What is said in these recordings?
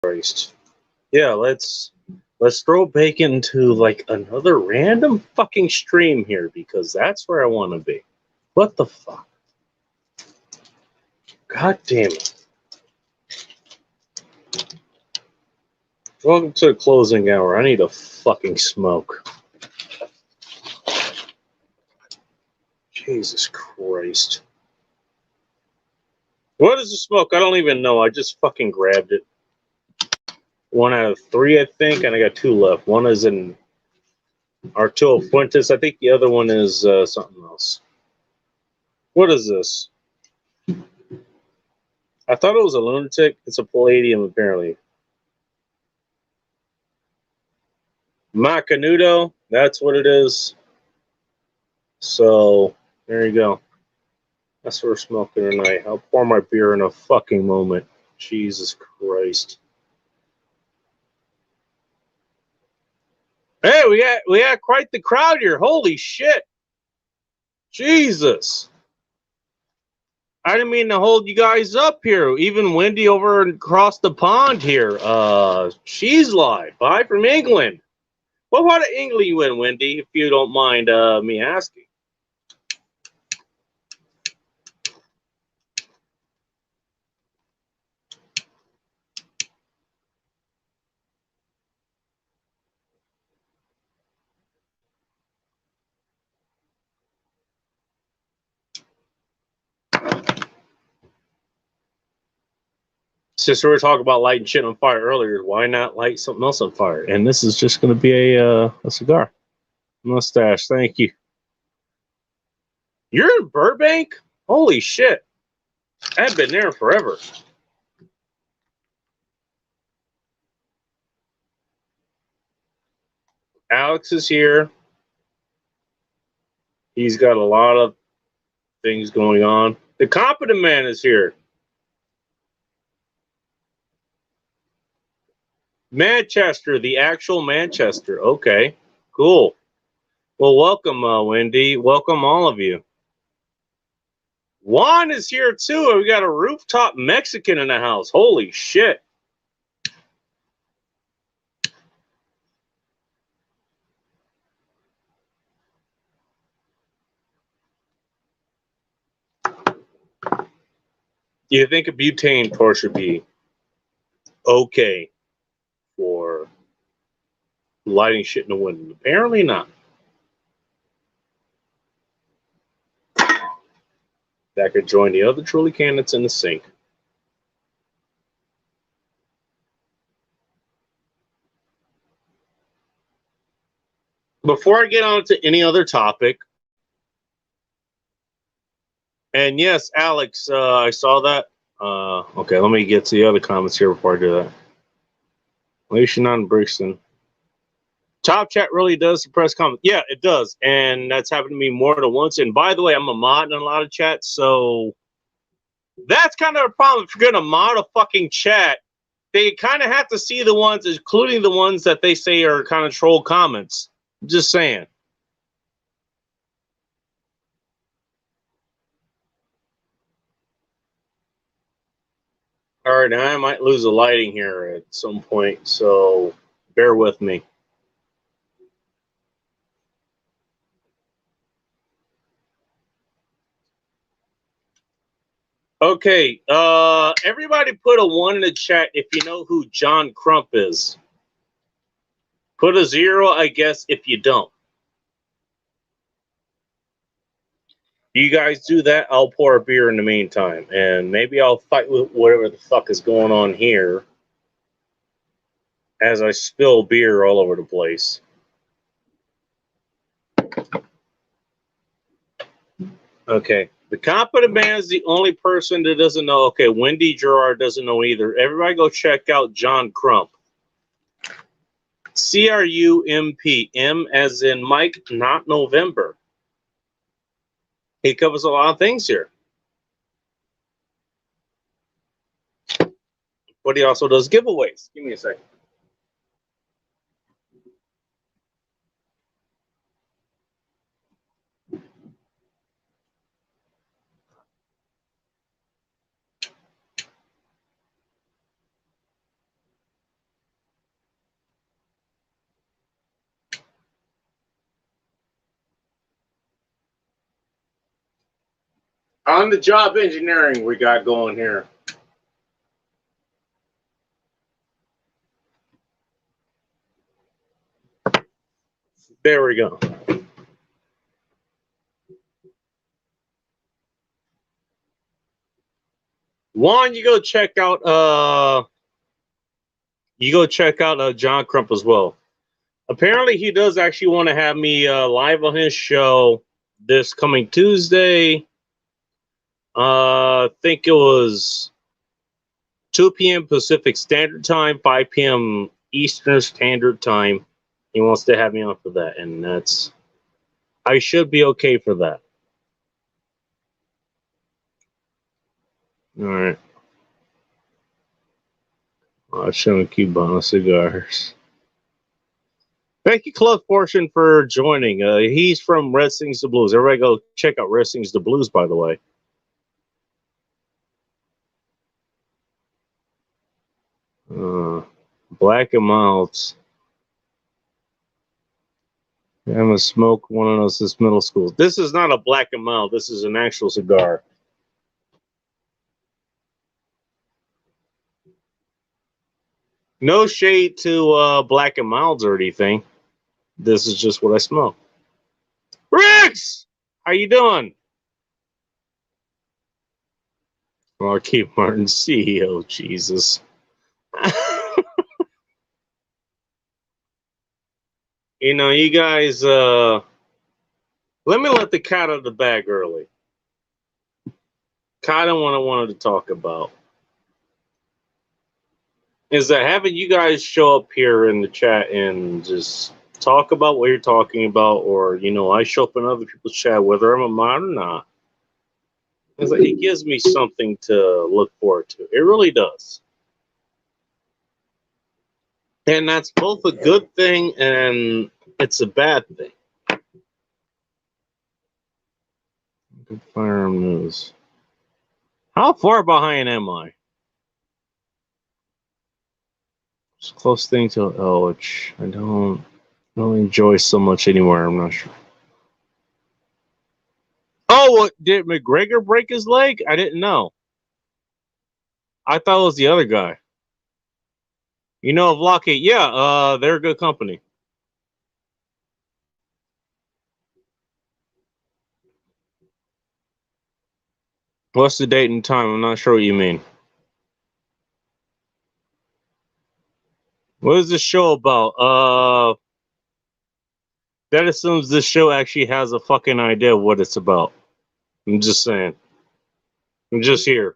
Christ. Yeah, let's throw bacon to like another random fucking stream here because that's where I want to be. What the fuck? God damn it. Welcome to the closing hour. I need a fucking smoke. Jesus Christ. What is the smoke? I don't even know. I just fucking grabbed it. 1 out of 3, I think, and I got 2 left. One is in Arturo Fuentes. I think the other one is something else. What is this? I thought it was a lunatic. It's a palladium, apparently. Macanudo. That's what it is. So, there you go. That's what we're smoking tonight. I'll pour my beer in a fucking moment. Jesus Christ. Hey, we got quite the crowd here. Holy shit. Jesus. I didn't mean to hold you guys up here. Even Wendy over across the pond here. She's live. Bye from England. What part of England you in, Wendy, if you don't mind me asking? Since we were talking about lighting shit on fire earlier, why not light something else on fire? And this is just going to be a cigar. Mustache, thank you. You're in Burbank? Holy shit. I've been there forever. Alex is here. He's got a lot of things going on. The Competent Man is here. Manchester, the actual Manchester. Okay, cool. Well, welcome, Wendy. Welcome, all of you. Juan is here, too. We got a rooftop Mexican in the house. Holy shit. Do you think a butane torch should be okay for lighting shit in the window? Apparently not. That could join the other truly candidates in the sink. Before I get on to any other topic, and yes, Alex, I saw that. Okay, let me get to the other comments here before I do that. Leishon Brixton. Top Chat really does suppress comments. Yeah, it does. And that's happened to me more than once. And by the way, I'm a mod in a lot of chats, so that's kind of a problem. If you're going to mod a fucking chat, they kind of have to see the ones, including the ones that they say are kind of troll comments. Just saying. All right, now I might lose the lighting here at some point, so bear with me. Okay, everybody put a 1 in the chat if you know who John Crump is. Put a 0, I guess, if you don't. You guys do that, I'll pour a beer in the meantime. And maybe I'll fight with whatever the fuck is going on here as I spill beer all over the place. Okay. The Competent Man is the only person that doesn't know. Okay, Wendy Gerard doesn't know either. Everybody go check out John Crump. C-R-U-M-P. M as in Mike, not November. He covers a lot of things here. But he also does giveaways. Give me a second. On the job engineering we got going here. There we go. Juan, you go check out John Crump as well. Apparently he does actually want to have me live on his show this coming Tuesday. I think it was 2 p.m. Pacific Standard Time, 5 p.m. Eastern Standard Time. He wants to have me on for that, and I should be okay for that. All right. Showing Cubana cigars. Thank you, Club Fortune, for joining. He's from Red Sings the Blues. Everybody go check out Red Sings the Blues, by the way. Black and Milds. I'm a smoke one of those since middle school. This is not a Black and Mild. This is an actual cigar. No shade to Black and Milds or anything. This is just what I smoke. Rex, how you doing? Marquis Martin, CEO. Jesus. You know, you guys. Let me let the cat out of the bag early. Kind of what I wanted to talk about is that having you guys show up here in the chat and just talk about what you're talking about, or I show up in other people's chat whether I'm a mod or not. It's like, it gives me something to look forward to. It really does. And that's both a good thing and it's a bad thing. Good firearm news. How far behind am I? It's a close thing to which I don't enjoy so much anymore. I'm not sure. Oh, what, did McGregor break his leg? I didn't know. I thought it was the other guy. You know of Lockheed? Yeah, they're a good company. What's the date and time? I'm not sure what you mean. What is this show about? That assumes this show actually has a fucking idea of what it's about. I'm just saying. I'm just here.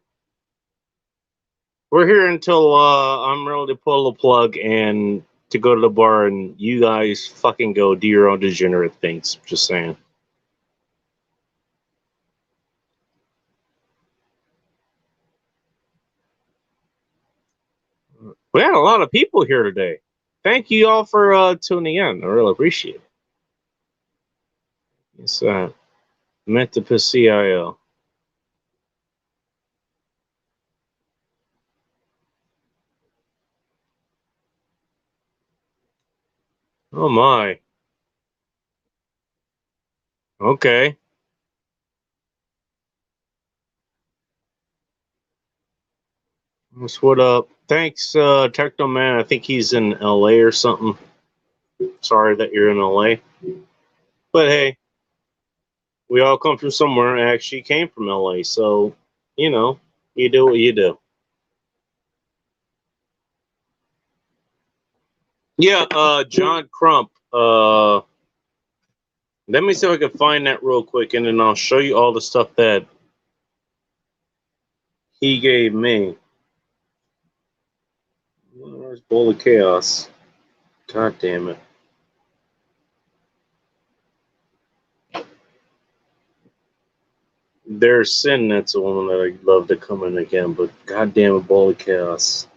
We're here until I'm ready to pull the plug and to go to the bar, and you guys fucking go do your own degenerate things. Just saying. We had a lot of people here today. Thank you all for tuning in. I really appreciate it. It's Mentipus CIO. Oh my. Okay. That's what up. Thanks, Techno Man. I think he's in LA or something. Sorry that you're in LA. But hey, we all come from somewhere. I actually came from LA. So, you do what you do. Yeah, John Crump. Let me see if I can find that real quick, and then I'll show you all the stuff that he gave me. Where's Bowl of Chaos? God damn it. There's Sin, that's the one that I'd love to come in again, but god damn it, Bowl of Chaos.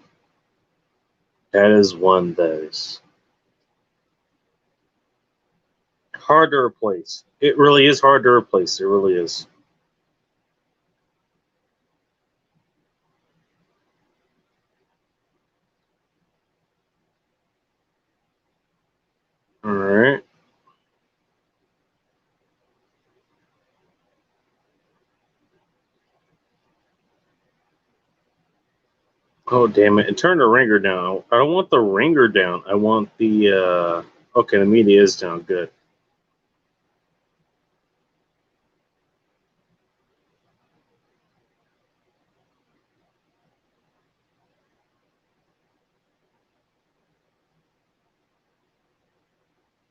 That is one that is hard to replace. It really is hard to replace. It really is. All right. Oh, damn it. And turn the ringer down. I don't want the ringer down. I want the, okay, the media is down. Good.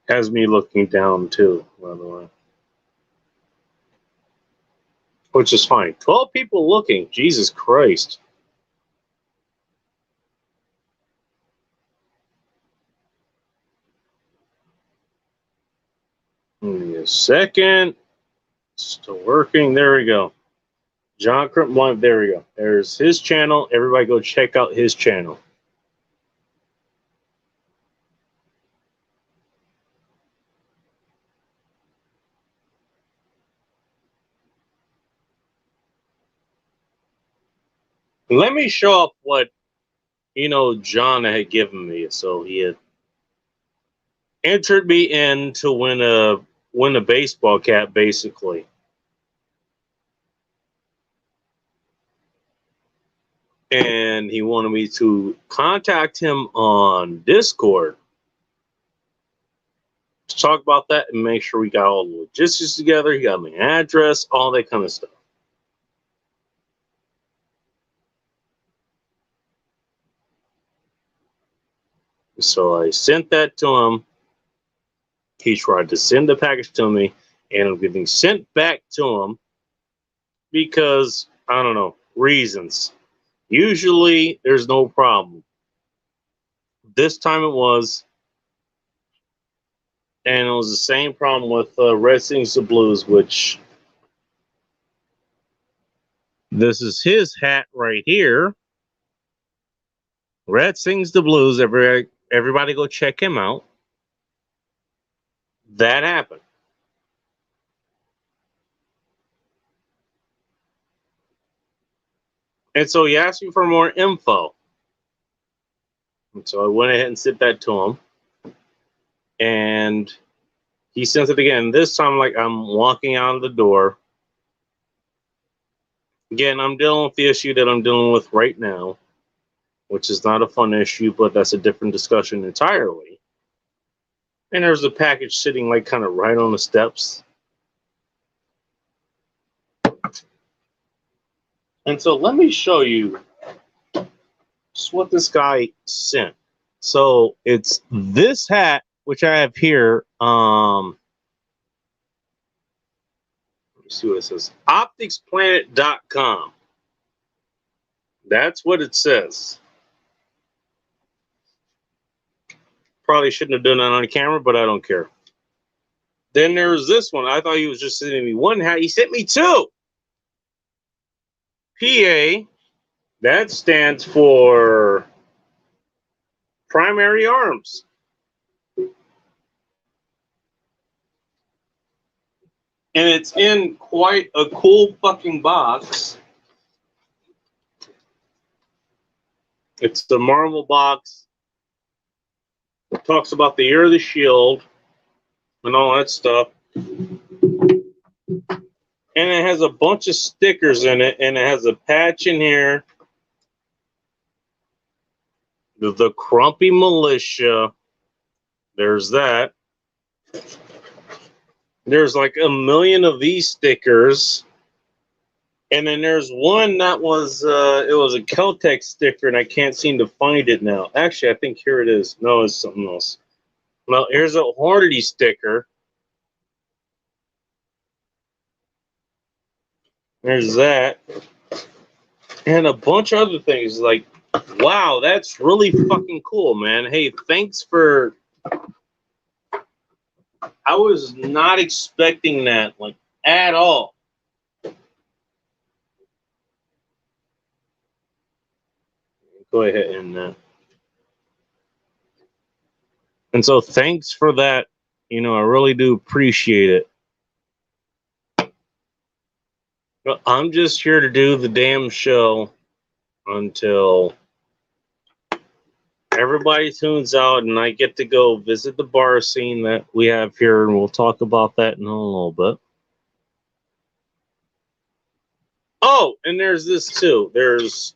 Has me looking down, too, by the way. Which is fine. 12 people looking. Jesus Christ. Give me a second. Still working. There we go. John Crimpline. There we go. There's his channel. Everybody go check out his channel. Let me show up what, John had given me. So he had entered me in to win a baseball cap, basically. And he wanted me to contact him on Discord to talk about that and make sure we got all the logistics together. He got my address, all that kind of stuff. So I sent that to him. He tried to send the package to me, and I'm getting sent back to him because, I don't know, reasons. Usually there's no problem. This time it was, and it was the same problem with Red Sings the Blues, which this is his hat right here. Red Sings the Blues. Everybody go check him out. That happened. And so he asked me for more info. And so I went ahead and sent that to him. And he sent it again. This time, like, I'm walking out of the door. Again, I'm dealing with the issue that I'm dealing with right now, which is not a fun issue, but that's a different discussion entirely. And there's a package sitting, like, kind of right on the steps. And so let me show you just what this guy sent. So it's this hat, which I have here. Let me see what it says. OpticsPlanet.com. That's what it says. Probably shouldn't have done that on camera, but I don't care. Then there's this one. I thought he was just sending me one hat. He sent me two. PA, that stands for Primary Arms. And it's in quite a cool fucking box. It's the Marvel box. It talks about the Year of the Shield and all that stuff. And it has a bunch of stickers in it, and it has a patch in here. The Crumpy Militia. There's that. There's like a million of these stickers. And then there's one that was, it was a Keltec sticker, and I can't seem to find it now. Actually, I think here it is. No, it's something else. Well, here's a Hornady sticker. There's that. And a bunch of other things. Like, wow, that's really fucking cool, man. Hey, thanks for... I was not expecting that, like, at all. Go ahead and... And so thanks for that. I really do appreciate it. But I'm just here to do the damn show until everybody tunes out and I get to go visit the bar scene that we have here, and we'll talk about that in a little bit. Oh, and there's this too. There's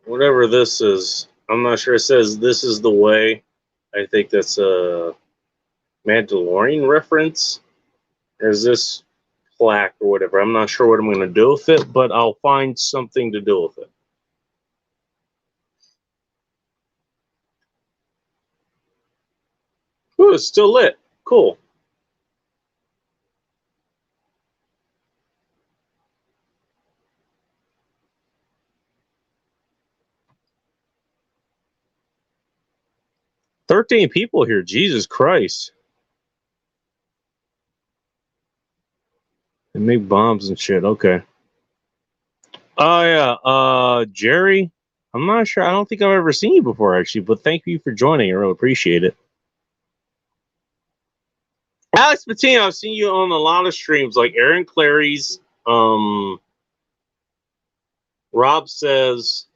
whatever this is. I'm not sure. It says this is the way. I think that's a Mandalorian reference. Or is this plaque or whatever? I'm not sure what I'm going to do with it, but I'll find something to do with it. Ooh, it's still lit. Cool. "13 people here. Jesus Christ. They make bombs and shit. Okay. Oh, yeah. Jerry, I'm not sure. I don't think I've ever seen you before, actually, but thank you for joining. I really appreciate it. Alex Patino, I've seen you on a lot of streams, like Aaron Clary's, Rob Says,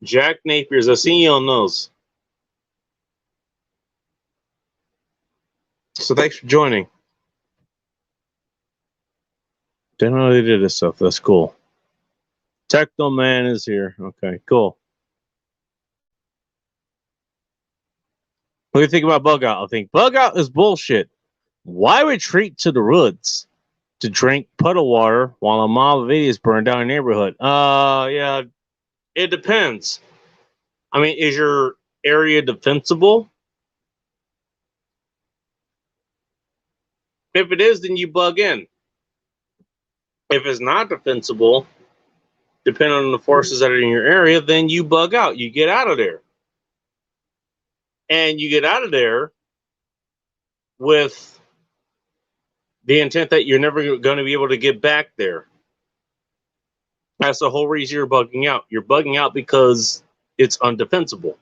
Jack Napier's. I've seen you on those. So thanks for joining. Didn't know they did this stuff. That's cool. Techno Man is here. Okay, cool. What do you think about Bug Out? I think Bug Out is bullshit. Why retreat to the woods to drink puddle water while a mob of idiots burn down a neighborhood? Yeah, it depends. I mean, is your area defensible? If it is, then you bug in. If it's not defensible, depending on the forces that are in your area, then you bug out. You get out of there. And you get out of there with the intent that you're never going to be able to get back there. That's the whole reason you're bugging out. You're bugging out because it's undefensible.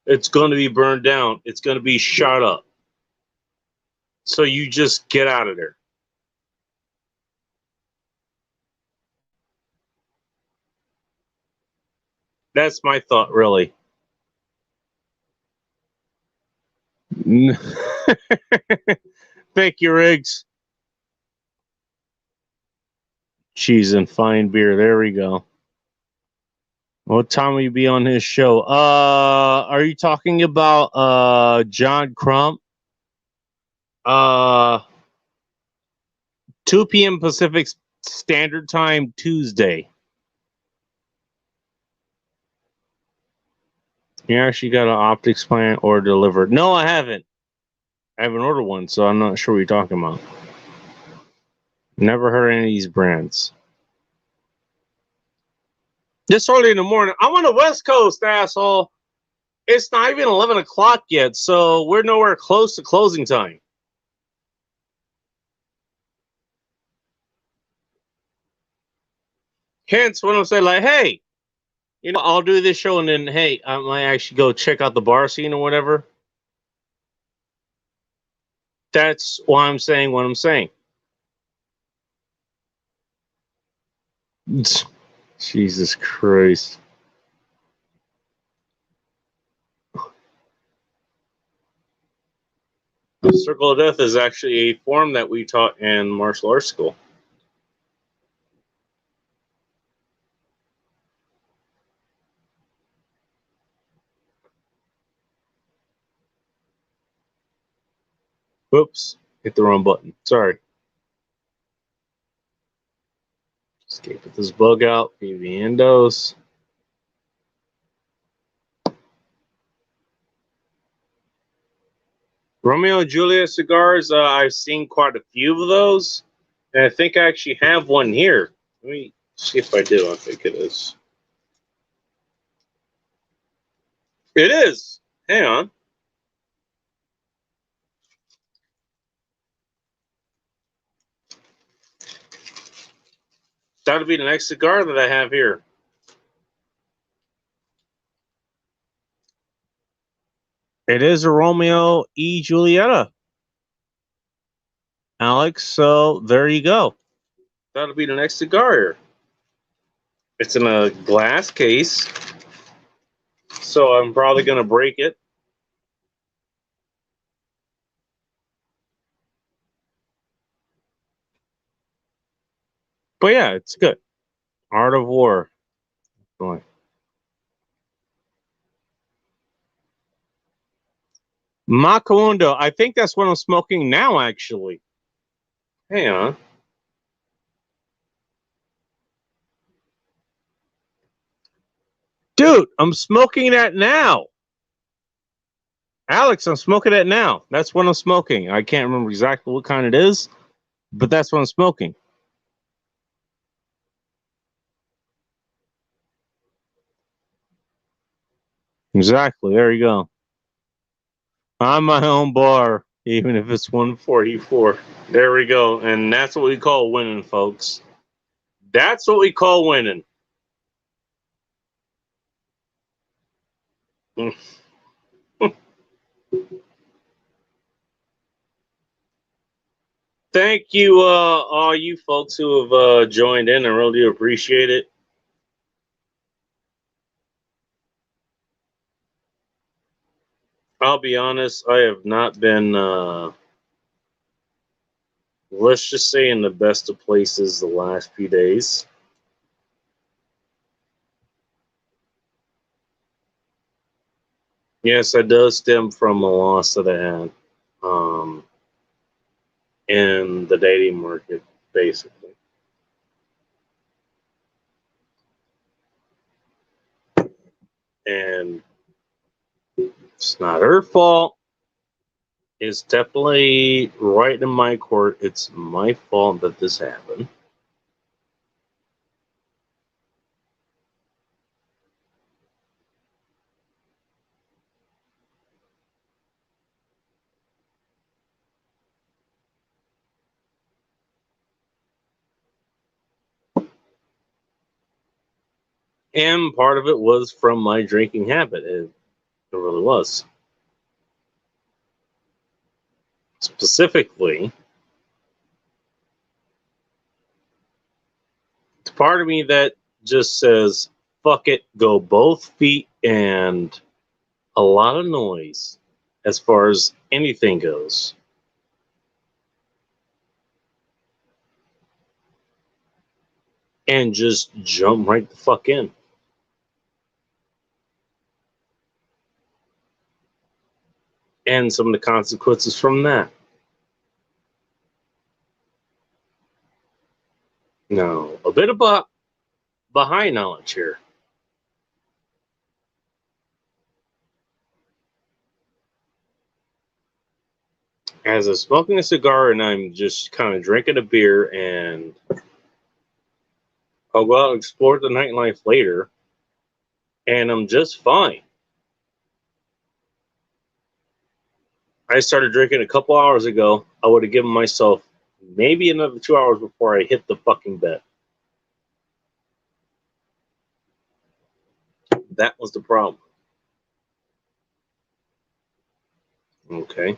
It's going to be burned down. It's going to be shot up. So you just get out of there. That's my thought, really. Thank you, Riggs. Cheese and fine beer. There we go. What time will you be on his show? Are you talking about John Crump? 2 p.m. Pacific Standard Time Tuesday. You actually got an optics plant or delivered? No, I haven't. I haven't ordered one, so I'm not sure what you're talking about. Never heard any of these brands. This early in the morning. I'm on the West Coast, asshole. It's not even 11 o'clock yet, so we're nowhere close to closing time. Hence, when I'm saying, like, hey, I'll do this show, and then, hey, I might actually go check out the bar scene or whatever. That's why I'm saying what I'm saying. Jesus Christ. The Circle of Death is actually a form that we taught in martial arts school. Whoops, hit the wrong button. Sorry. Escape with this bug out. Viviendos. Romeo and Juliet cigars. I've seen quite a few of those, and I think I actually have one here. Let me see if I do. I think it is. It is. Hang on. That'll be the next cigar that I have here. It is a Romeo e Julieta, Alex. So there you go. That'll be the next cigar here. It's in a glass case, so I'm probably going to break it. But yeah, it's good. Art of War. Boy. Macarondo. I think that's what I'm smoking now, actually. Hang on. Dude, I'm smoking that now. Alex, I'm smoking that now. That's what I'm smoking. I can't remember exactly what kind it is, but that's what I'm smoking. Exactly. There you go. I'm my own bar, even if it's 144. There we go. And that's what we call winning, folks. That's what we call winning. Thank you, all you folks who have joined in. I really do appreciate it. I'll be honest, I have not been, let's just say, in the best of places the last few days. Yes, that does stem from a loss that I had in the dating market, basically. And it's not her fault. It's definitely right in my court. It's my fault that this happened. And part of it was from my drinking habit. It really was. Specifically, it's part of me that just says, fuck it, go both feet, and a lot of noise as far as anything goes. And just jump right the fuck in. And some of the consequences from that. Now, a bit about behind knowledge here. As I'm smoking a cigar and I'm just kind of drinking a beer, and I'll go out and explore the nightlife later, and I'm just fine. I started drinking a couple hours ago. I would have given myself maybe another 2 hours before I hit the fucking bed. That was the problem. Okay.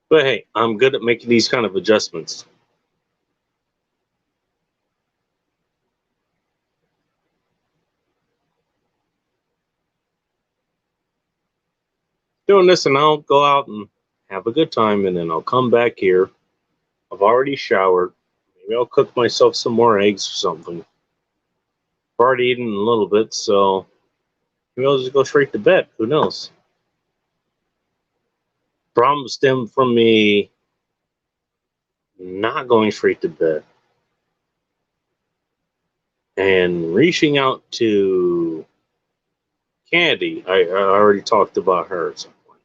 But hey, I'm good at making these kind of adjustments. Doing this, and I'll go out and have a good time, and then I'll come back here. I've already showered. Maybe I'll cook myself some more eggs or something. I've already eaten a little bit, so maybe I'll just go straight to bed. Who knows? Problems stem from me not going straight to bed and reaching out to Candy. I already talked about her at some point.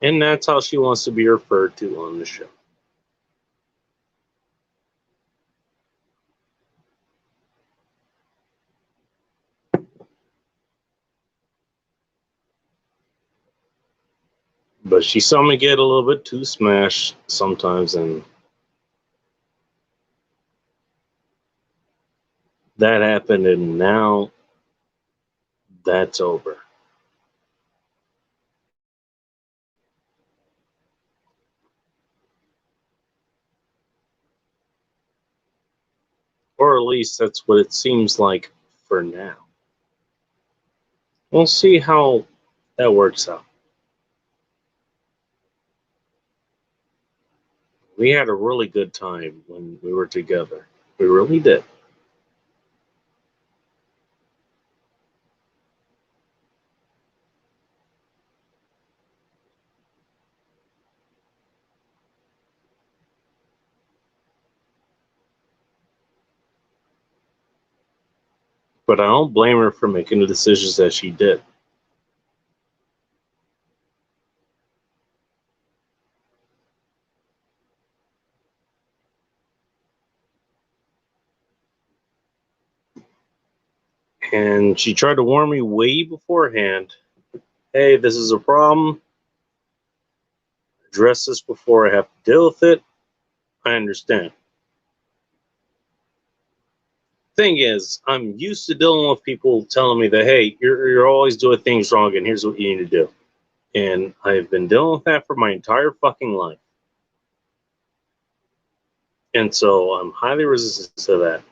And that's how she wants to be referred to on the show. But she saw me get a little bit too smashed sometimes, and that happened, and now that's over. Or at least that's what it seems like for now. We'll see how that works out. We had a really good time when we were together. We really did. But I don't blame her for making the decisions that she did. And she tried to warn me way beforehand. Hey, this is a problem. Address this before I have to deal with it. I understand. Thing is, I'm used to dealing with people telling me that, hey, you're always doing things wrong, and here's what you need to do. And I've been dealing with that for my entire fucking life. And so I'm highly resistant to that.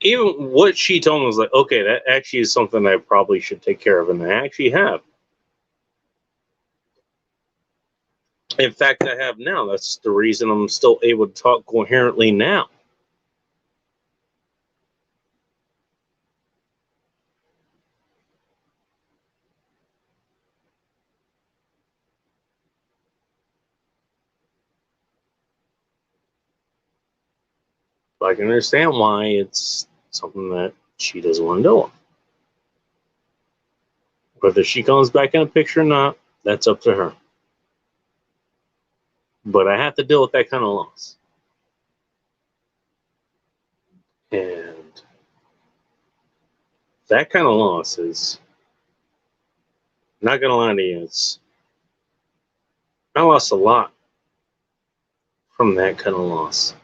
Even what she told me was like, okay, that actually is something I probably should take care of, and I actually have. In fact, I have now. That's the reason I'm still able to talk coherently now. But I can understand why it's something that she doesn't want to deal with. Whether she comes back in a picture or not, that's up to her. But I have to deal with that kind of loss. And that kind of loss is, not going to lie to you, I lost a lot from that kind of loss.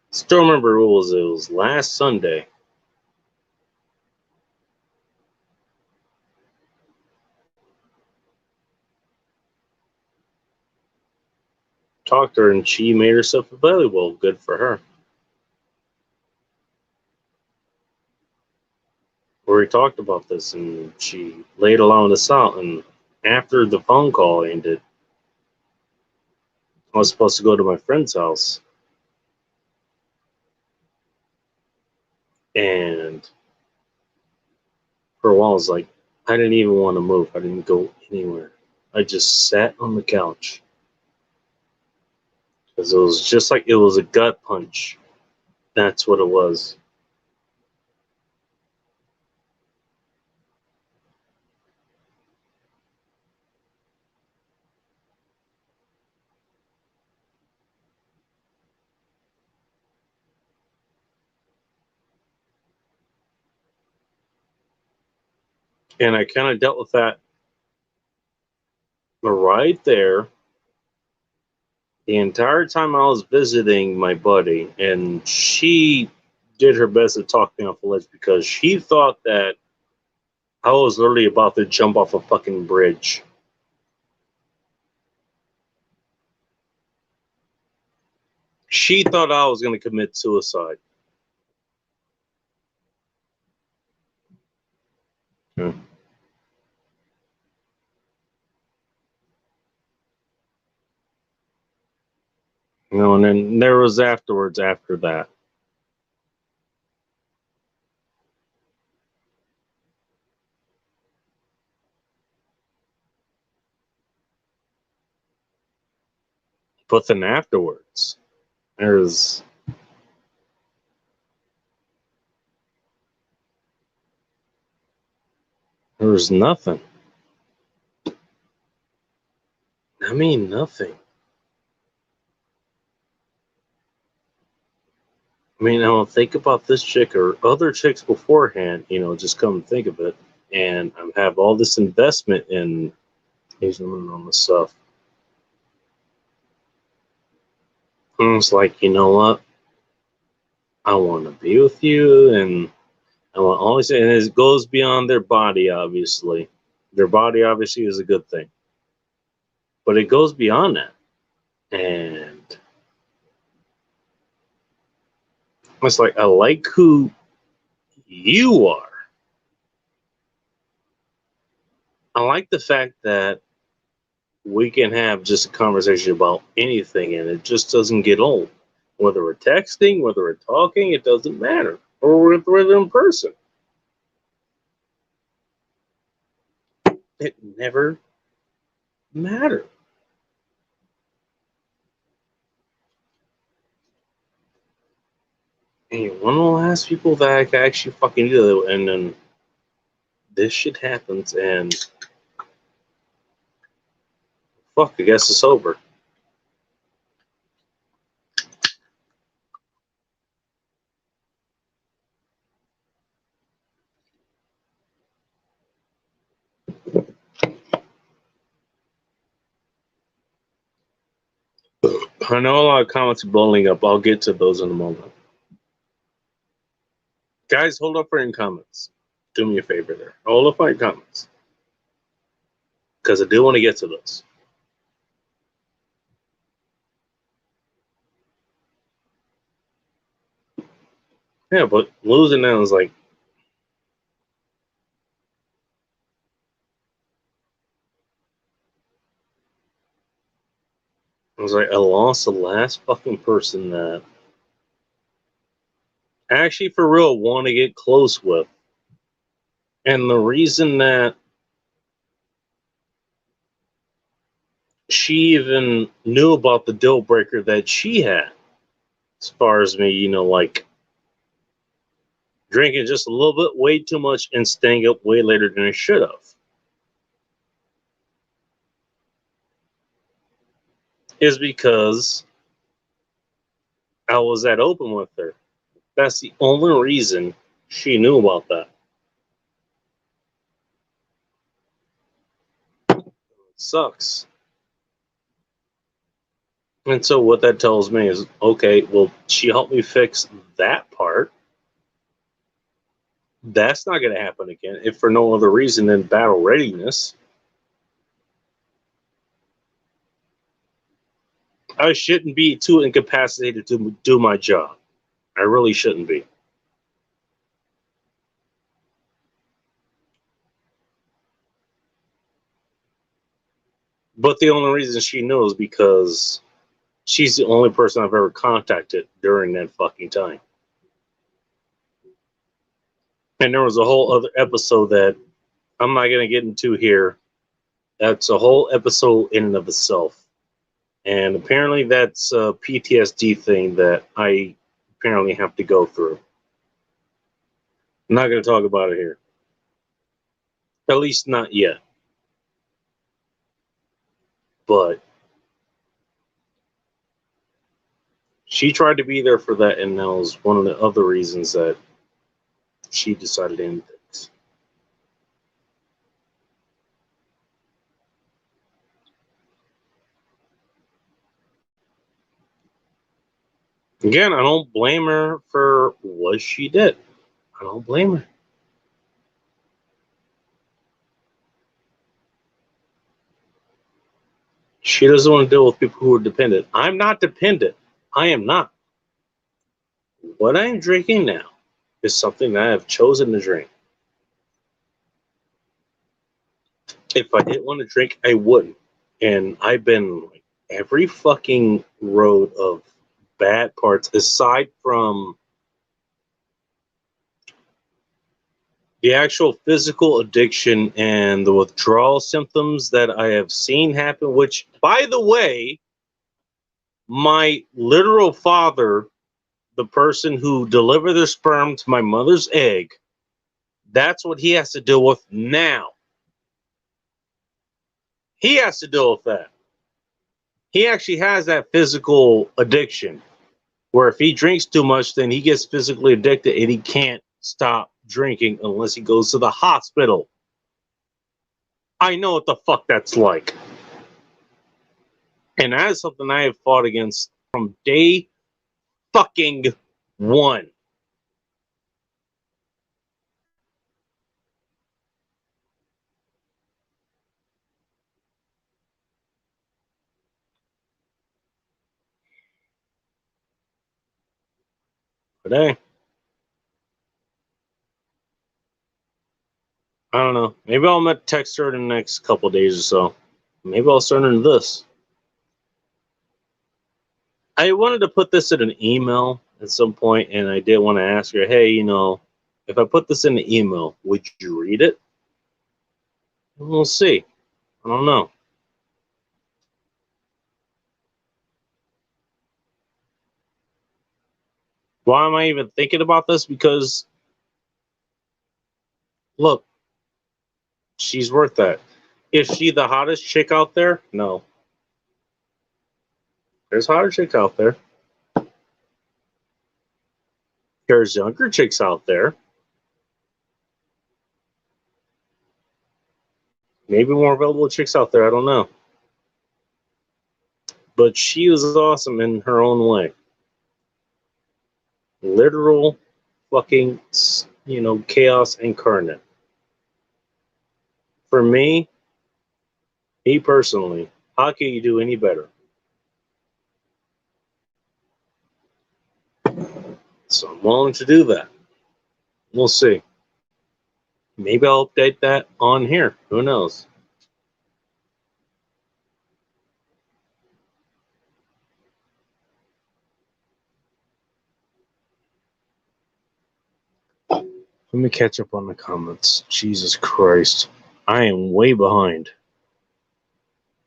Still remember it was last Sunday. Talked to her and she made herself available. Good for her. We talked about this and she laid along this out. And after the phone call ended, I was supposed to go to my friend's house. And for a while, I was like, I didn't even want to move. I didn't go anywhere. I just sat on the couch. Because it was just like it was a gut punch. That's what it was. And I kind of dealt with that right there the entire time I was visiting my buddy. And she did her best to talk me off the ledge because she thought that I was literally about to jump off a fucking bridge. She thought I was going to commit suicide. Hmm. You know, and then there was afterwards after that. But then afterwards, there's nothing. I mean, nothing. I mean, I'll think about this chick or other chicks beforehand, you know, just come and think of it. And I have all this investment in Asian women on this stuff. And it's like, you know what? I want to be with you, and I want always, and it goes beyond their body, obviously. Their body, obviously, is a good thing. But it goes beyond that. And it's like, I like who you are. I like the fact that we can have just a conversation about anything and it just doesn't get old. Whether we're texting, whether we're talking, it doesn't matter. Or whether we're in person. It never matters. Hey, one of the last people that I could actually fucking do, and then this shit happens, and fuck, I guess it's over. I know a lot of comments are blowing up. I'll get to those in a moment. Guys, hold up for any comments. Do me a favor there. Hold up for any comments. Because I do want to get to those. Yeah, but losing now is like, I lost the last fucking person that I actually for real want to get close with. And the reason that she even knew about the deal breaker that she had, as far as me, like drinking just a little bit way too much and staying up way later than I should have, is because I was that open with her. That's the only reason she knew about that. It sucks. And so what that tells me is, okay, well, she helped me fix that part. That's not going to happen again, if for no other reason than battle readiness. I shouldn't be too incapacitated to do my job. I really shouldn't be. But the only reason she knows is because she's the only person I've ever contacted during that fucking time. And there was a whole other episode that I'm not going to get into here. That's a whole episode in and of itself. And apparently that's a PTSD thing that I apparently have to go through. I'm not going to talk about it here. At least not yet. But she tried to be there for that, and that was one of the other reasons that she decided to end things. Again, I don't blame her for what she did. I don't blame her. She doesn't want to deal with people who are dependent. I'm not dependent. I am not. What I'm drinking now is something that I have chosen to drink. If I didn't want to drink, I wouldn't. And I've been like every fucking road of bad parts, aside from the actual physical addiction and the withdrawal symptoms that I have seen happen, which, by the way, my literal father, the person who delivered the sperm to my mother's egg, that's what he has to deal with now. He has to deal with that. He actually has that physical addiction where if he drinks too much, then he gets physically addicted and he can't stop drinking unless he goes to the hospital. I know what the fuck that's like. And that is something I have fought against from day fucking one. But hey, I don't know. Maybe I'll text her in the next couple of days or so. Maybe I'll send her this. I wanted to put this in an email at some point, and I did want to ask her, hey, if I put this in the email, would you read it? We'll see. I don't know. Why am I even thinking about this? Because look, she's worth that. Is she the hottest chick out there? No. There's hotter chicks out there. There's younger chicks out there. Maybe more available chicks out there. I don't know. But she was awesome in her own way. Literal fucking, chaos incarnate. For me personally, how can you do any better? So I'm willing to do that. We'll see. Maybe I'll update that on here. Who knows? Let me catch up on the comments. Jesus Christ. I am way behind.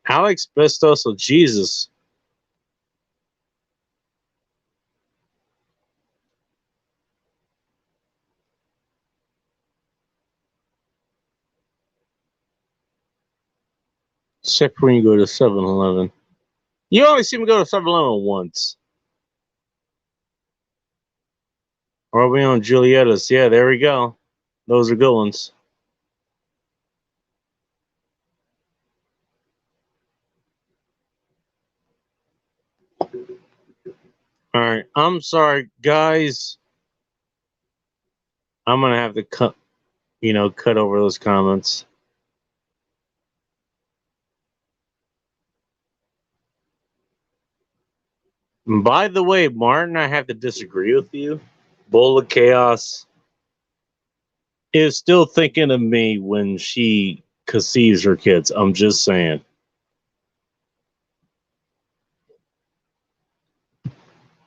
Alex Bestoso, Jesus. Except when you go to 7-Eleven. You only see me go to 7-Eleven once. Romeo and Julietta's. Yeah, there we go. Those are good ones. All right. I'm sorry, guys. I'm going to have to cut over those comments. And by the way, Martin, I have to disagree with you. Bowl of Chaos is still thinking of me when she conceives her kids. I'm just saying.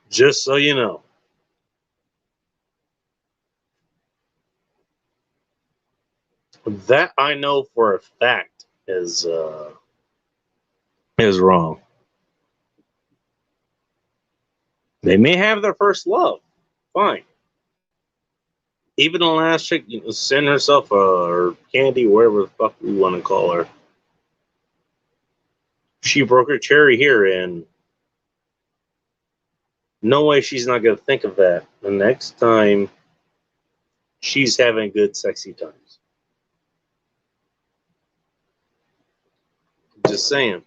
Just so you know. That I know for a fact is wrong. They may have their first love. Fine. Even the last chick, send herself or Candy, whatever the fuck we want to call her. She broke her cherry here, and no way she's not going to think of that the next time she's having good, sexy times. Just saying.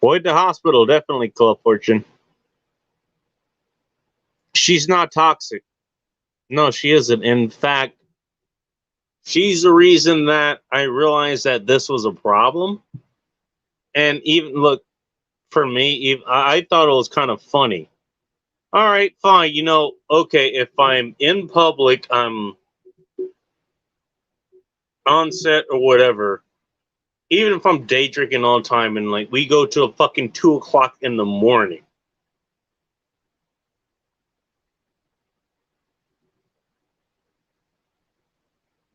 Avoid the hospital, definitely, Club Fortune. She's not toxic. No, she isn't. In fact, she's the reason that I realized that this was a problem. And even, look, for me, I thought it was kind of funny. All right, fine. Okay, if I'm in public, I'm on set or whatever, even if I'm day drinking all the time and like we go to a fucking 2 o'clock in the morning.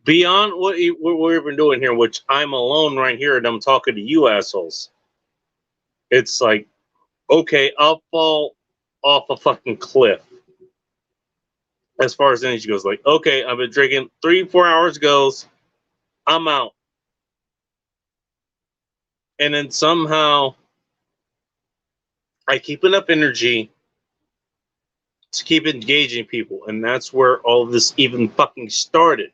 Beyond what we've been doing here, which I'm alone right here and I'm talking to you assholes. It's like, okay, I'll fall off a fucking cliff. As far as energy goes, like, okay, I've been drinking 3-4 hours goes, I'm out. And then somehow I keep enough energy to keep engaging people. And that's where all of this even fucking started.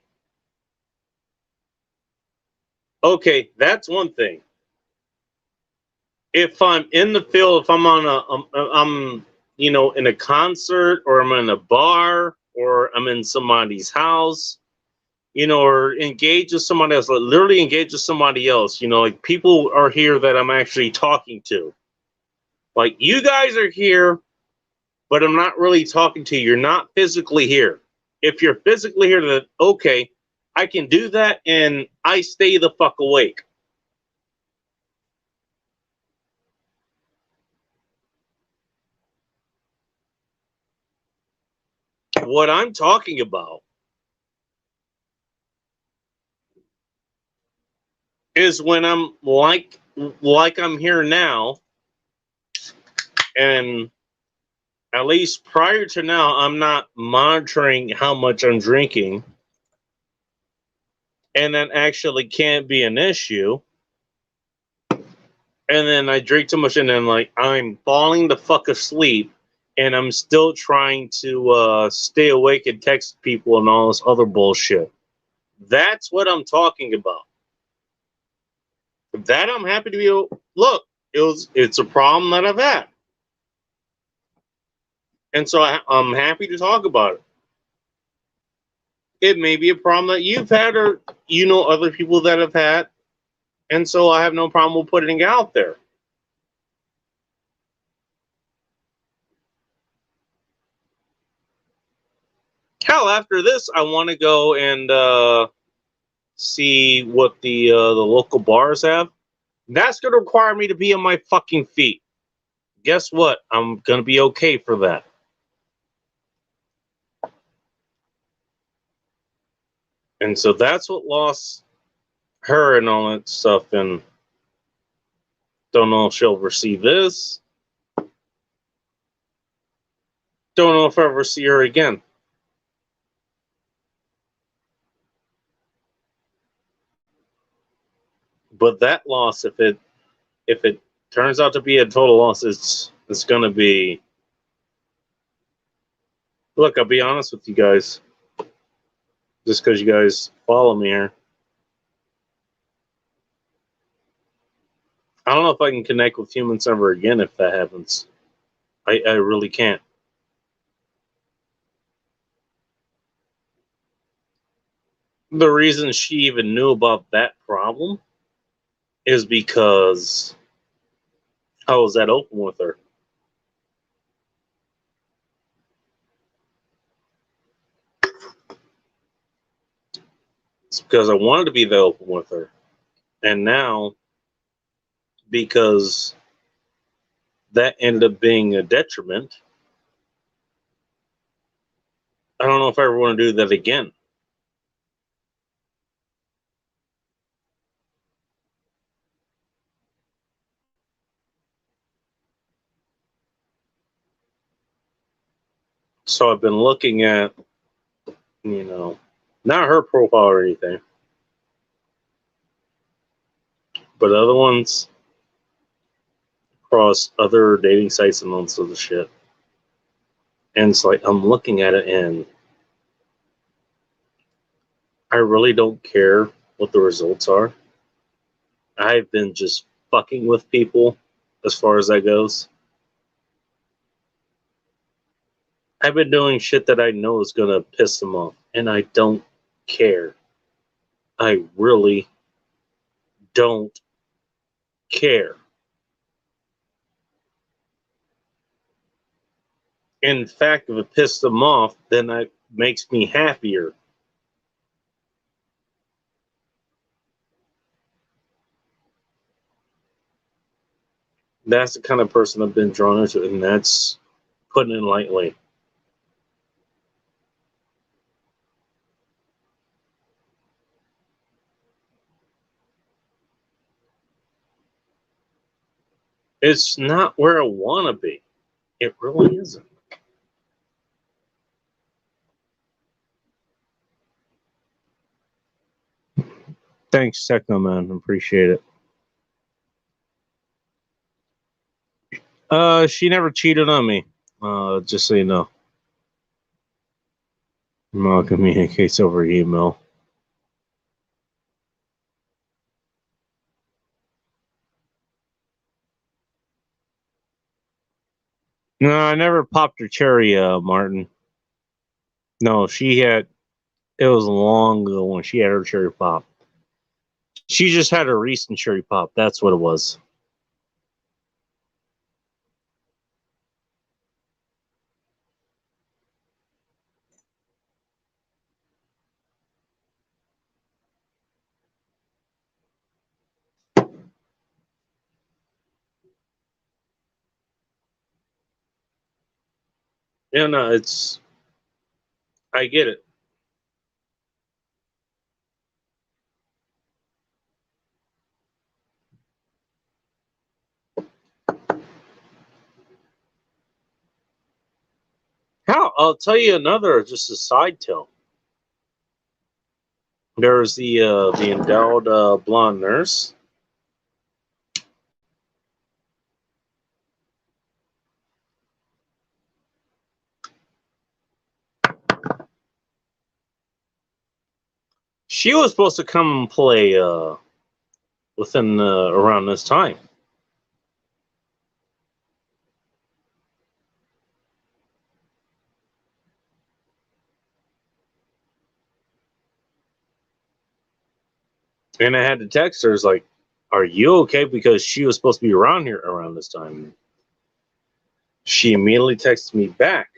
Okay, that's one thing. If I'm in the field, if I'm on I'm in a concert or I'm in a bar or I'm in somebody's house, or engage with somebody else, like literally engage with somebody else, like people are here that I'm actually talking to. Like you guys are here, but I'm not really talking to you. You're not physically here. If you're physically here, then okay, I can do that and I stay the fuck awake. What I'm talking about is when I'm like I'm here now, and at least prior to now, I'm not monitoring how much I'm drinking, and that actually can't be an issue. And then I drink too much, and then like I'm falling the fuck asleep, and I'm still trying to stay awake and text people and all this other bullshit. That's what I'm talking about. That I'm happy to be. Look, it's a problem that I've had, and so I'm happy to talk about it. It may be a problem that you've had, or you know other people that have had, and so I have no problem with putting it out there. Hell, after this, I want to go and see what the local bars have. That's going to require me to be on my fucking feet. Guess what? I'm going to be okay for that. And so that's what lost her and all that stuff. And don't know if she'll ever see this. Don't know if I ever see her again. But that loss, if it turns out to be a total loss, it's going to be. Look, I'll be honest with you guys. Just because you guys follow me here. I don't know if I can connect with humans ever again if that happens. I really can't. The reason she even knew about that problem is because I was that open with her. It's because I wanted to be that open with her. And now, because that ended up being a detriment, I don't know if I ever want to do that again. So I've been looking at, not her profile or anything, but other ones across other dating sites and all this other shit. And it's like I'm looking at it and I really don't care what the results are. I've been just fucking with people as far as that goes. I've been doing shit that I know is gonna piss them off, and I don't care. I really don't care. In fact, if it pissed them off, then it makes me happier. That's the kind of person I've been drawn into, and that's putting it lightly. It's not where I want to be. It really isn't. Thanks, Techno Man. Appreciate it. She never cheated on me. Just so you know. Mom communicates over email. No, I never popped her cherry, Martin. No, she had. It was long ago when she had her cherry pop. She just had a recent cherry pop. That's what it was. Yeah, no, it's. I get it. How? I'll tell you another, just a side tale. There's the endowed blonde nurse. She was supposed to come and play within around this time. And I had to text her, like, are you okay? Because she was supposed to be around here around this time. She immediately texted me back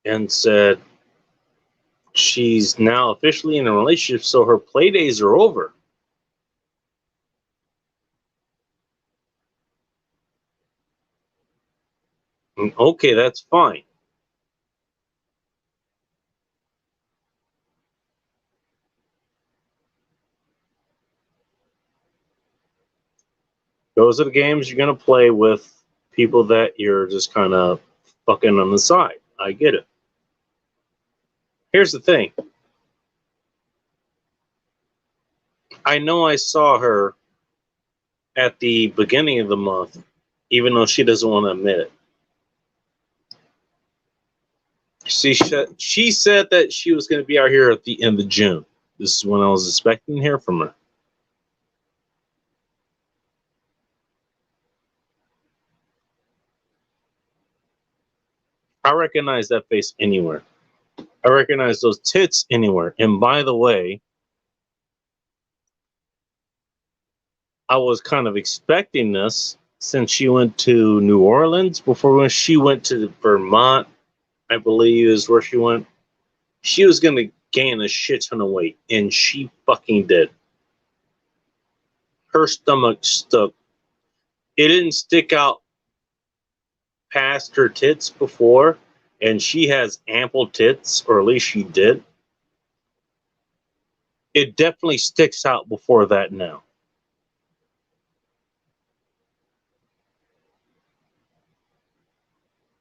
and said she's now officially in a relationship, so her play days are over. Okay, that's fine. Those are the games you're going to play with people that you're just kind of fucking on the side. I get it. Here's the thing. I know I saw her at the beginning of the month, even though she doesn't want to admit it. She said that she was going to be out here at the end of June. This is when I was expecting to hear from her. I recognize that face anywhere. I recognize those tits anywhere. And by the way, I was kind of expecting this since she went to New Orleans before when she went to Vermont, I believe is where she went. She was going to gain a shit ton of weight, and she fucking did. Her stomach stuck. It didn't stick out past her tits before, and she has ample tits, or at least she did. It definitely sticks out before that now.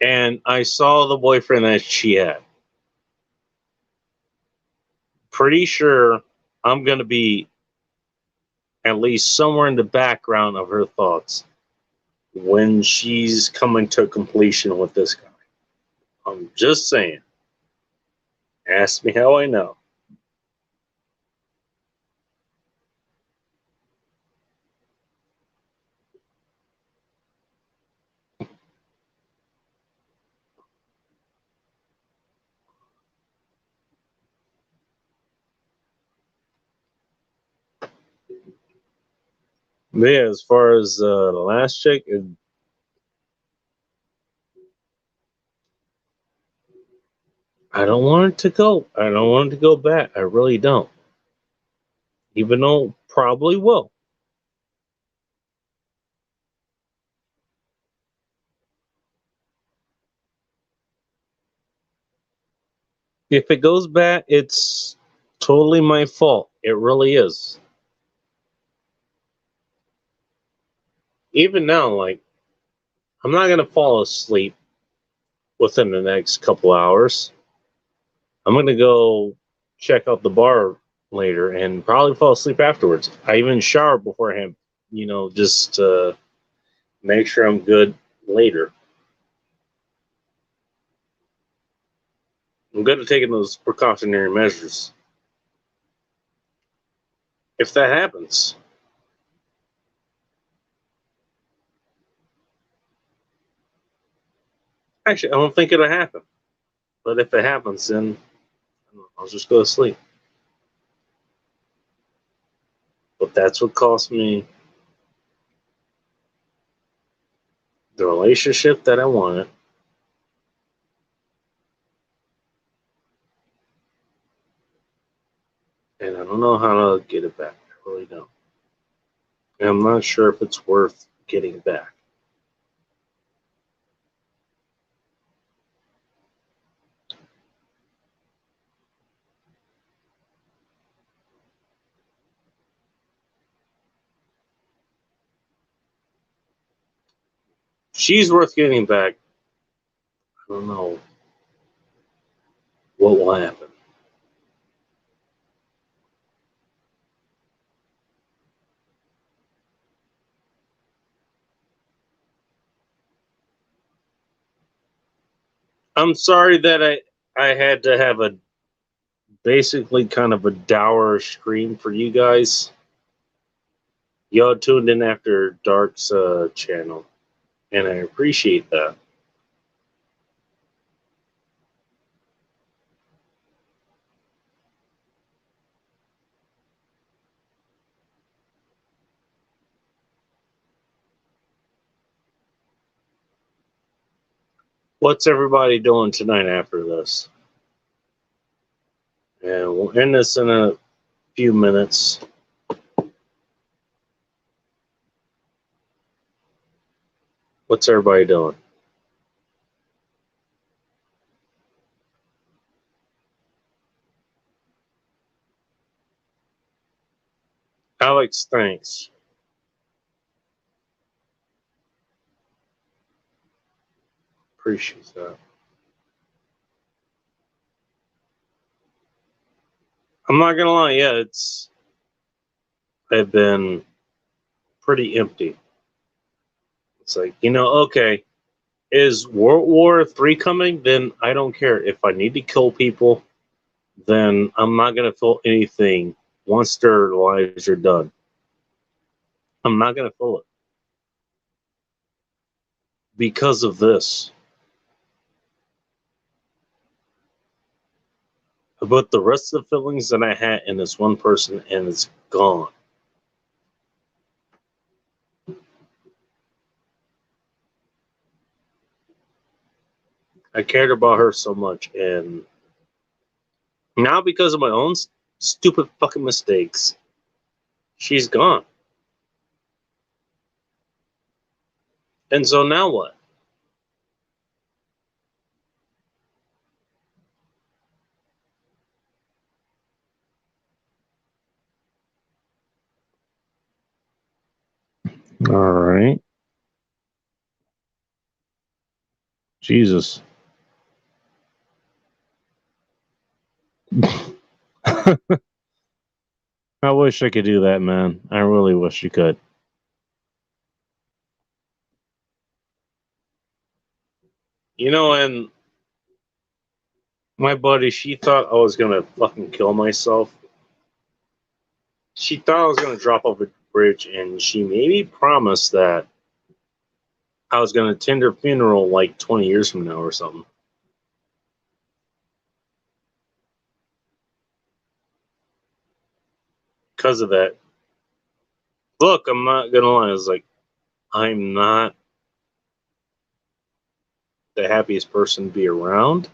And I saw the boyfriend that she had. Pretty sure I'm going to be at least somewhere in the background of her thoughts when she's coming to completion with this guy. I'm just saying. Ask me how I know. But yeah, as far as the last chick, I don't want it to go. I don't want it to go back. I really don't. Even though probably will. If it goes back, it's totally my fault. It really is. Even now, like, I'm not going to fall asleep within the next couple hours. I'm going to go check out the bar later and probably fall asleep afterwards. I even shower beforehand, just to make sure I'm good later. I'm good at taking those precautionary measures. If that happens, actually, I don't think it'll happen. But if it happens, then I'll just go to sleep. But that's what cost me the relationship that I wanted. And I don't know how to get it back. I really don't. And I'm not sure if it's worth getting back. She's worth getting back. don't know what will happen. I'm sorry that I had to have a basically kind of a dour stream for you guys. Y'all tuned in after Dark's channel, and I appreciate that. What's everybody doing tonight after this? And we'll end this in a few minutes. What's everybody doing? Alex, thanks. Appreciate that. I'm not gonna lie, yeah, I've been pretty empty. It's like, okay, is World War III coming? Then I don't care. If I need to kill people, then I'm not gonna feel anything once their lives are done. I'm not gonna feel it. Because of this. But the rest of the feelings that I had in this one person, and it's gone. I cared about her so much, and now because of my own stupid fucking mistakes, she's gone. And so now what? All right. Jesus. I wish I could do that, man. I really wish you could. And my buddy, she thought I was gonna fucking kill myself. She thought I was gonna drop off a bridge, and she maybe promised that I was gonna attend her funeral like 20 years from now or something. Because of that. Look, I'm not gonna lie, I was like, I'm not the happiest person to be around.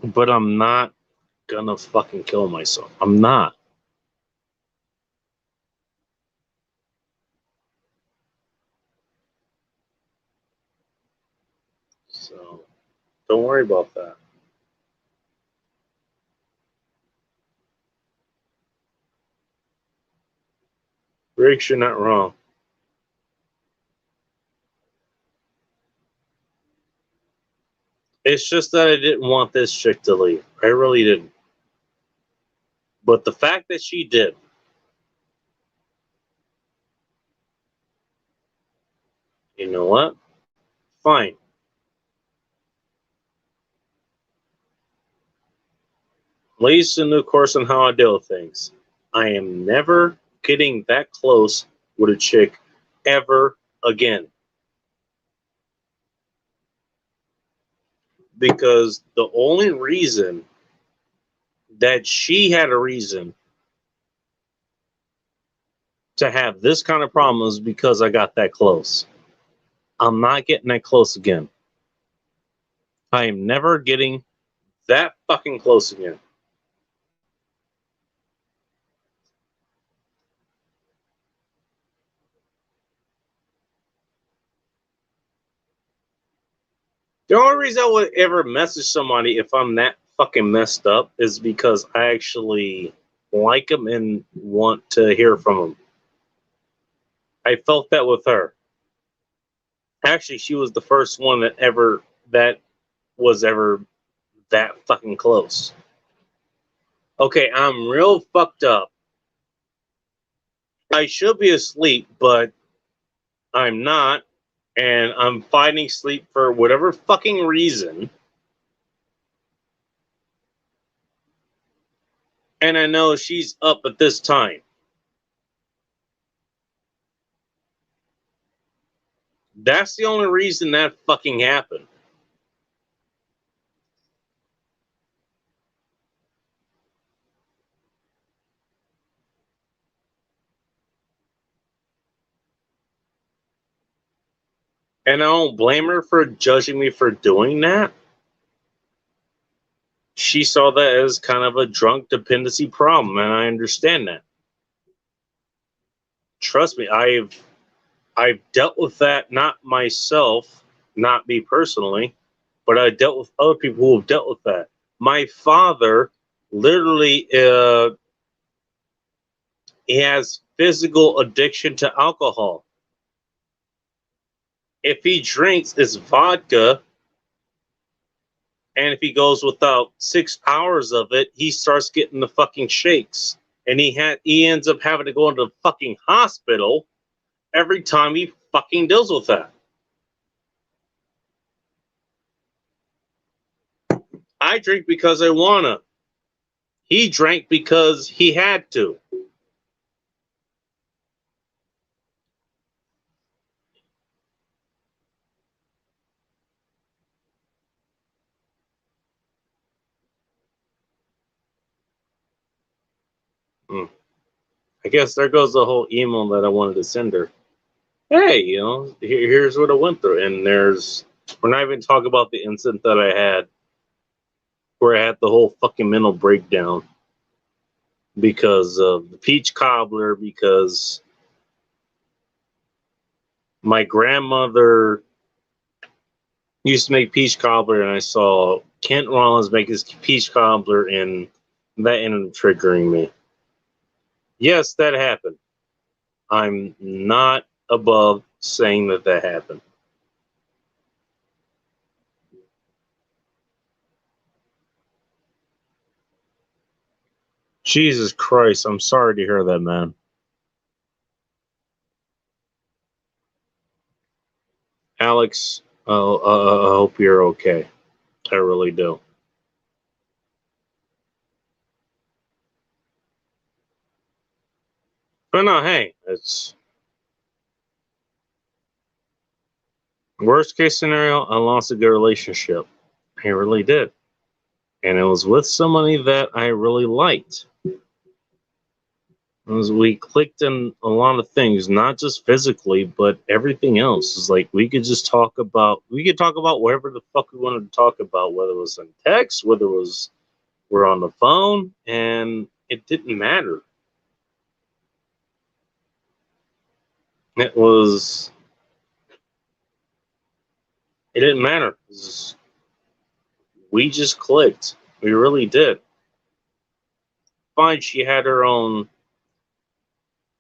But I'm not gonna fucking kill myself. I'm not. So don't worry about that. Riggs, you're not wrong. It's just that I didn't want this chick to leave. I really didn't. But the fact that she did, you know what? Fine. Lays a new course on how I deal with things. I am never getting that close with a chick ever again. Because the only reason that she had a reason to have this kind of problem is because I got that close. I'm not getting that close again. I am never getting that fucking close again. The only reason I would ever message somebody if I'm that fucking messed up is because I actually like them and want to hear from them. I felt that with her. Actually, she was the first one that was ever that fucking close. Okay, I'm real fucked up. I should be asleep, but I'm not, and I'm fighting sleep for whatever fucking reason. And I know she's up at this time. That's the only reason that fucking happened. And I don't blame her for judging me for doing that. She saw that as kind of a drunk dependency problem, and I understand that. Trust me, I've dealt with that, not myself, not me personally, but I dealt with other people who have dealt with that. My father literally he has physical addiction to alcohol. If he drinks, it's vodka, and if he goes without 6 hours of it, he starts getting the fucking shakes, and he ends up having to go into the fucking hospital every time he fucking deals with that. I drink because I wanna. He drank because he had to. Mm. I guess there goes the whole email that I wanted to send her. Hey, here's what I went through, and we're not even talking about the incident that I had where I had the whole fucking mental breakdown because of the peach cobbler, because my grandmother used to make peach cobbler, and I saw Kent Rollins make his peach cobbler, and that ended up triggering me. Yes, that happened. I'm not above saying that happened. Jesus Christ, I'm sorry to hear that, man. Alex, I hope you're okay. I really do. But no, hey, it's worst case scenario. I lost a good relationship. I really did. And it was with somebody that I really liked. As we clicked in a lot of things, not just physically, but everything else. Is like we could talk about whatever the fuck we wanted to talk about, whether it was in text, whether it was we're on the phone, and it didn't matter. It was it didn't matter. We just clicked. We really did. Fine, she had her own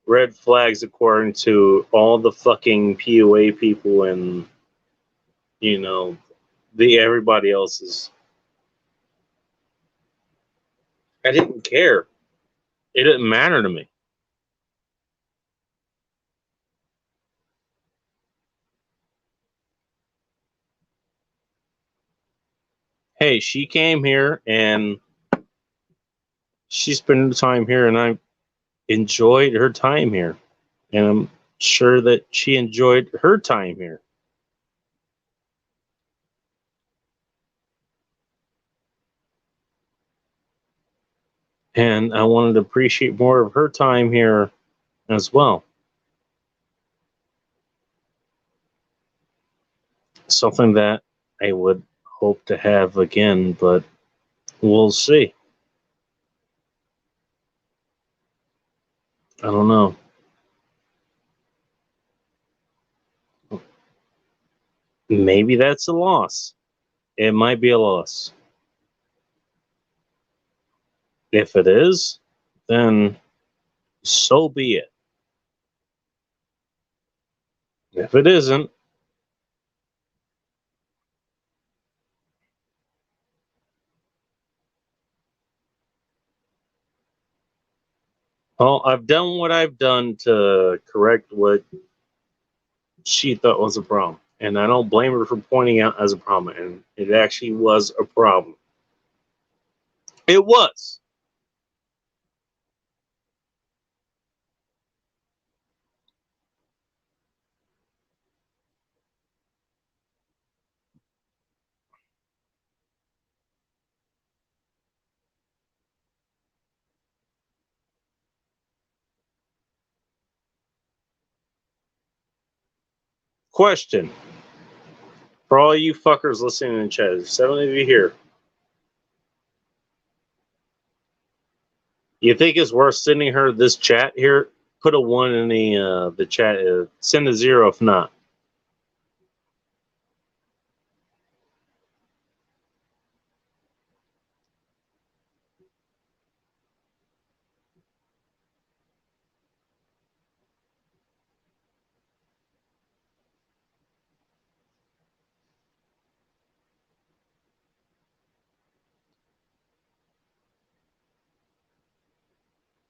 red flags according to all the fucking PUA people and you know the everybody else's. I didn't care. It didn't matter to me. Hey, she came here and she spent time here, and I enjoyed her time here, and I'm sure that she enjoyed her time here. And I wanted to appreciate more of her time here as well. Something that I would hope to have again, but we'll see. I don't know. Maybe that's a loss. It might be a loss. If it is, then so be it. If it isn't, Well, I've done what I've done to correct what she thought was a problem. And I don't blame her for pointing out as a problem. And it actually was a problem. It was. Question for all you fuckers listening in chat, 7 of you here. You think it's worth sending her this chat here? Put a 1 in the chat. Send a 0 if not.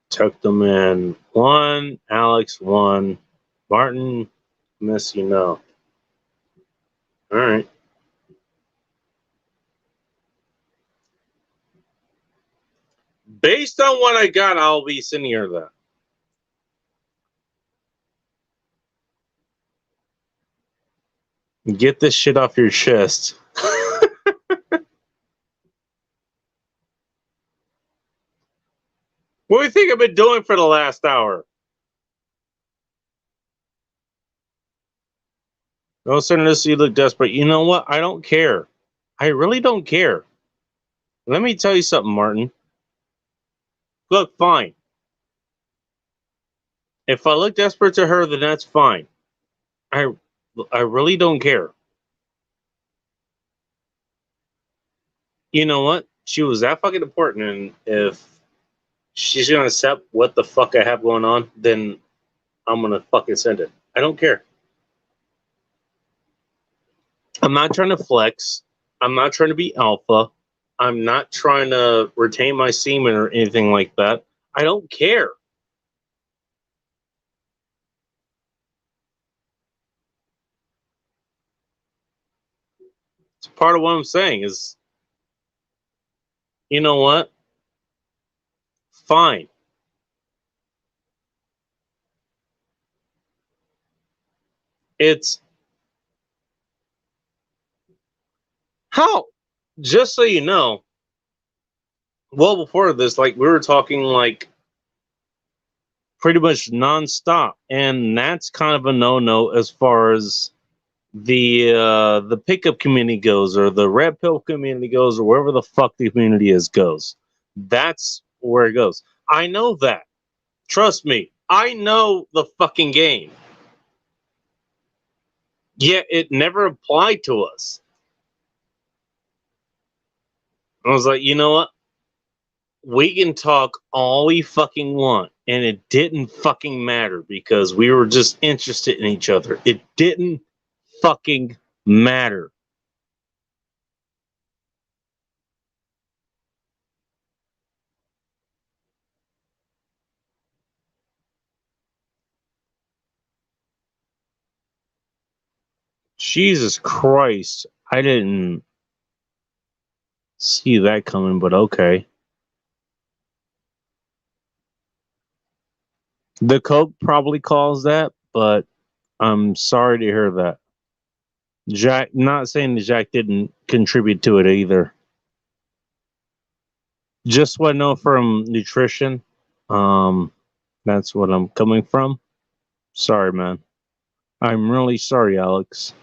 Tuck them in. 1, Alex 1, Martin, Missy no. All right. Based on what I got, I'll be sending her that. Get this shit off your chest. What do you think I've been doing for the last hour? No, sir, this you look desperate. You know what? I don't care. I really don't care. Let me tell you something, Martin. Look, fine. If I look desperate to her, then that's fine. I really don't care. You know what? She was that fucking important, and if she's gonna accept what the fuck I have going on, then I'm gonna fucking send it. I don't care. I'm not trying to flex. I'm not trying to be alpha. I'm not trying to retain my semen or anything like that. I don't care. It's part of what I'm saying is, you know what? Fine. It's how, just so you know, well before this, like we were talking like pretty much nonstop, and that's kind of a no-no as far as the pickup community goes, or the red pill community goes, or wherever the fuck the community is goes. That's where it goes. I know that. Trust me, I know the fucking game. Yet it never applied to us. I was like, you know what? We can talk all we fucking want. And it didn't fucking matter because we were just interested in each other. It didn't fucking matter. Jesus Christ. I didn't see that coming, but okay. The Coke probably calls that, but I'm sorry to hear that. Jack, not saying that Jack didn't contribute to it either. Just what I know from nutrition. Um, that's what I'm coming from. Sorry, man. I'm really sorry, Alex.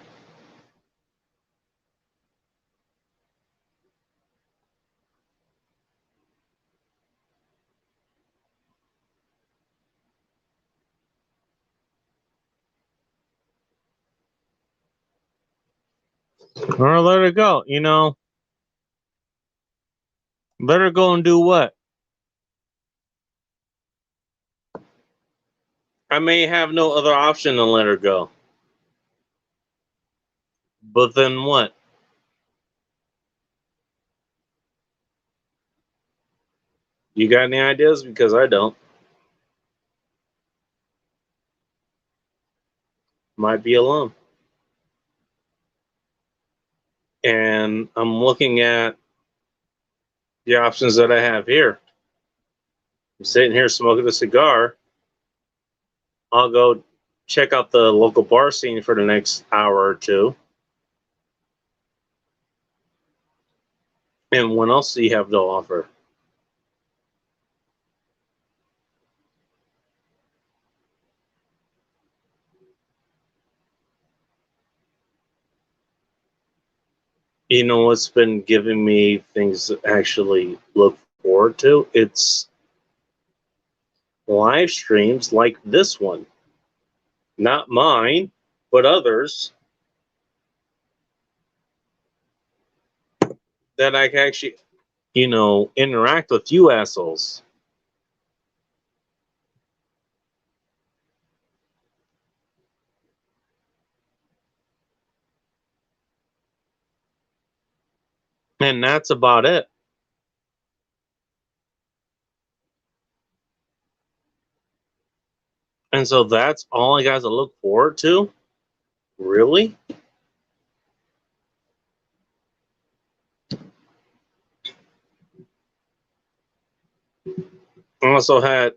Or let her go, you know. Let her go and do what? I may have no other option than let her go. But then what? You got any ideas? Because I don't. might be alone. And I'm looking at the options that I have here. I'm sitting here smoking a cigar. I'll go check out the local bar scene for the next hour or two. And what else do you have to offer? You know what's been giving me things to actually look forward to? It's live streams like this one. Not mine, but others that I can actually, interact with you assholes. And that's about it. And so that's all I got to look forward to? Really? I also had,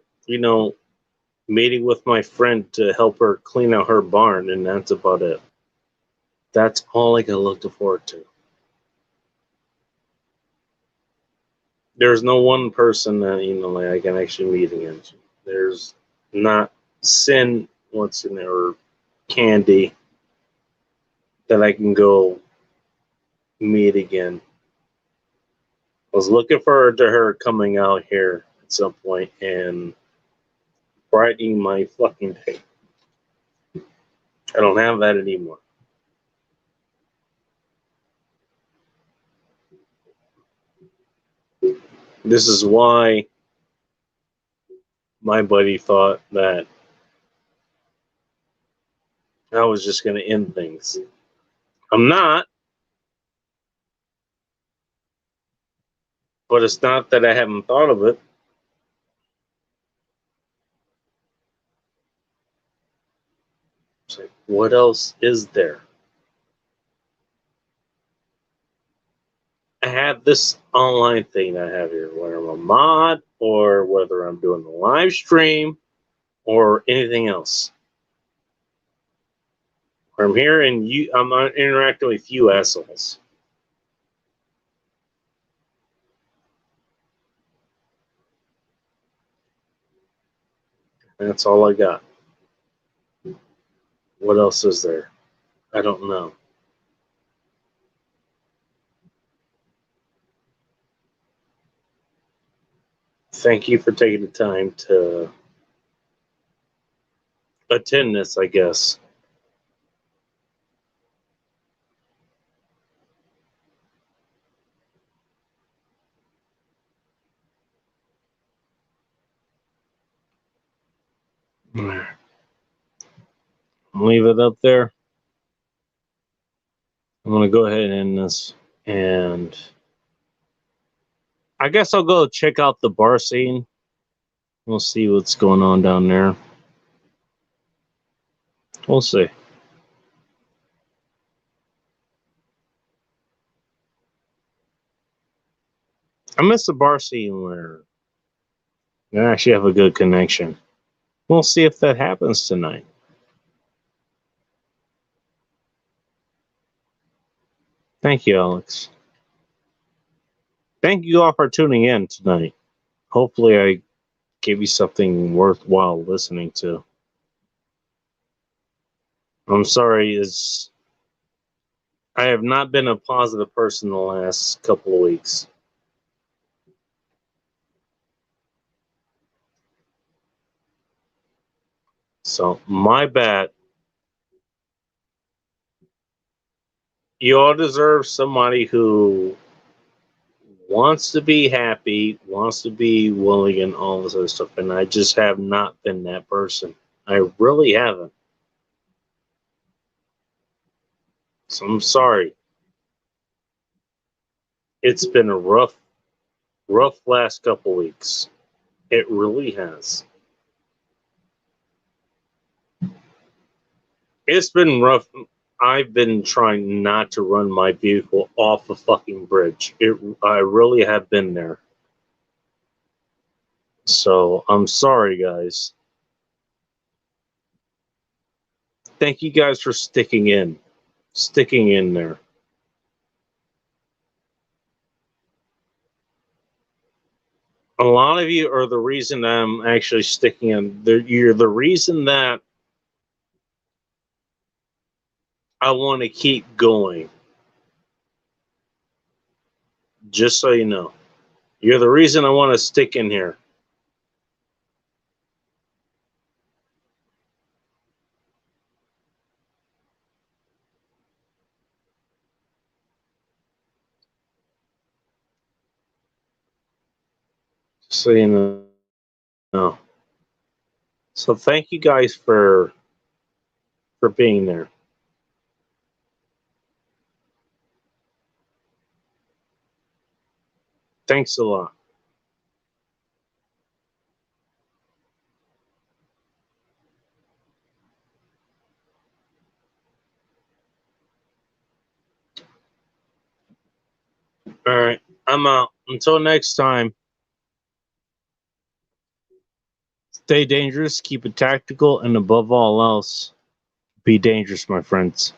meeting with my friend to help her clean out her barn, and that's about it. That's all I can look forward to. There's no one person that like I can actually meet again. There's not Sin what's in there or Candy that I can go meet again. I was looking forward to her coming out here at some point and brightening my fucking day. I don't have that anymore. This is why my buddy thought that I was just going to end things. I'm not, but it's not that I haven't thought of it. It's like, what else is there? I have this online thing I have here, whether I'm a mod or whether I'm doing the live stream or anything else. I'm here and I'm interacting with you assholes. That's all I got. What else is there? I don't know. Thank you for taking the time to attend this, I guess. Leave it up there. I'm going to go ahead and end this. And I guess I'll go check out the bar scene. We'll see what's going on down there. We'll see. I miss the bar scene where I actually have a good connection. We'll see if that happens tonight. Thank you, Alex. Thank you all for tuning in tonight. Hopefully, I gave you something worthwhile listening to. I'm sorry, I have not been a positive person the last couple of weeks. So, my bad. You all deserve somebody who wants to be happy, wants to be willing, and all this other stuff. And I just have not been that person. I really haven't. So I'm sorry. It's been a rough last couple weeks. It really has. It's been rough. I've been trying not to run my vehicle off a fucking bridge. I really have been there. So I'm sorry, guys. Thank you guys for sticking in there. A lot of you are the reason I'm actually sticking in. You're the reason that I want to keep going. Just so you know, you're the reason I want to stick in here. So you know. So thank you guys for being there. Thanks a lot. All right, I'm out. Until next time, stay dangerous, keep it tactical, and above all else, be dangerous, my friends.